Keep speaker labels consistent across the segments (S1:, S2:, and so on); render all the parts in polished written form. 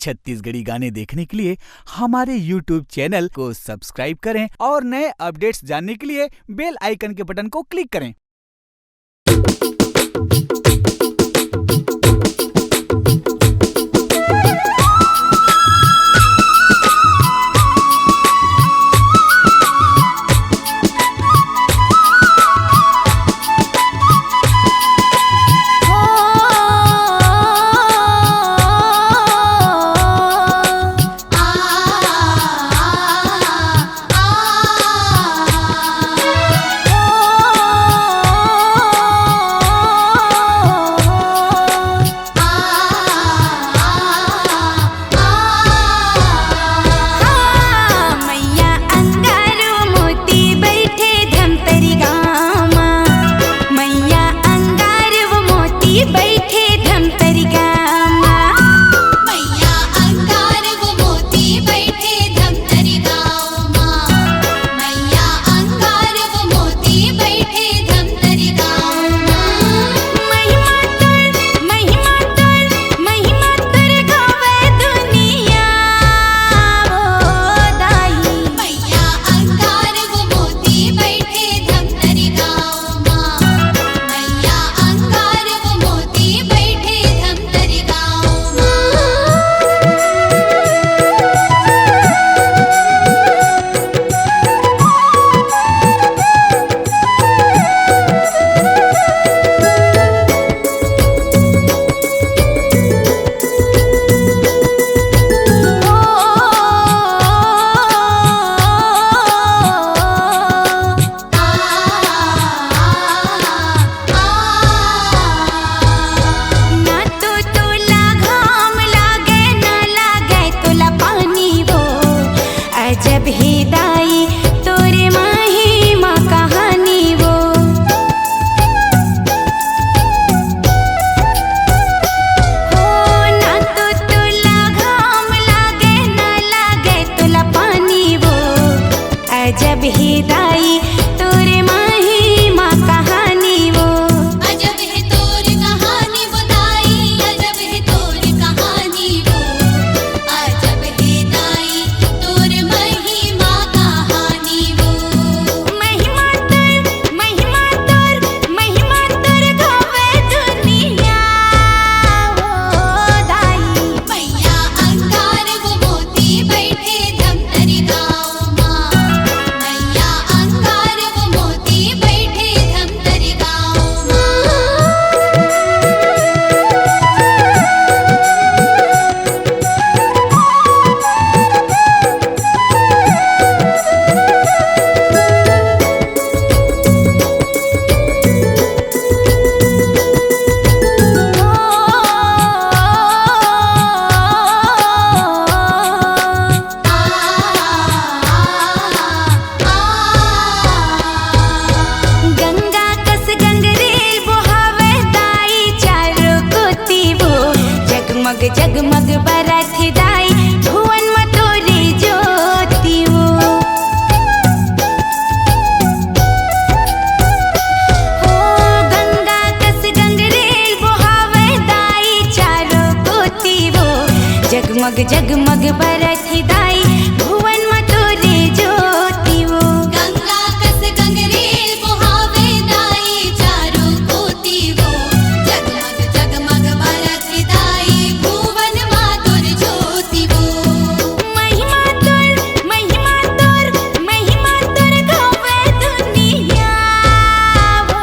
S1: छत्तीसगढ़ी गाने देखने के लिए हमारे YouTube चैनल को सब्सक्राइब करें और नए अपडेट्स जानने के लिए बेल आइकन के बटन को क्लिक करें।
S2: जगमग बरत दाई भुवन मतोरे ज्योति वो हो गंगा कस गंगरेल बुहावे दाई चारों कोती वो जगमग जगमग बरत दाई भुवन मतोरे ज्योति वो
S3: गंगा कस गंगरेल बुहावे दाई चारों कोती वो जगमग जगमग बरत दाई भुवन मातुर ज्योति वो
S2: महिमा तुर गावे दुनिया वो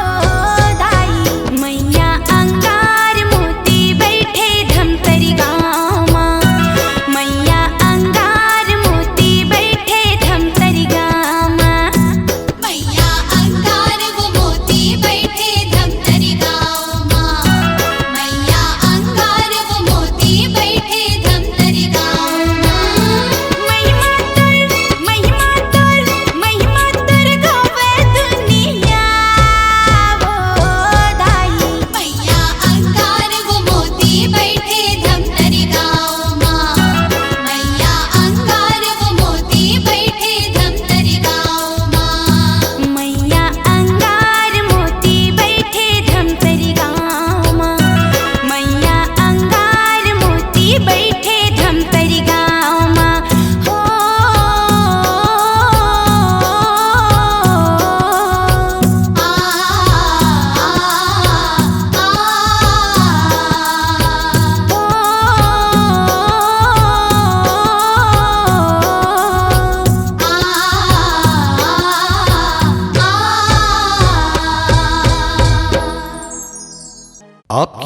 S2: दाई मैया अंगार मोती बैठे धमतरी गाँव माँ मैया अंगार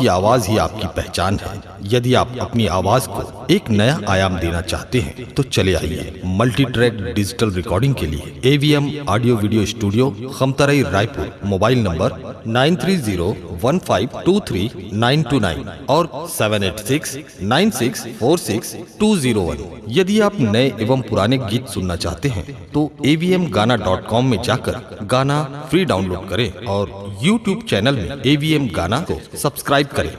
S4: आपकी आवाज ही आपकी पहचान है। यदि आप अपनी आवाज को एक नया आयाम देना चाहते हैं तो चले आइए मल्टी ट्रैक डिजिटल रिकॉर्डिंग के लिए AVM audio video studio, Khamtarai, Raipur. Mobile number 9301523929 और 7869646201। यदि आप नए एवं पुराने गीत सुनना चाहते हैं तो avmgana.com में जाकर गाना फ्री डाउनलोड करें और YouTube चैनल में AVM गाना को सब्सक्राइब करें।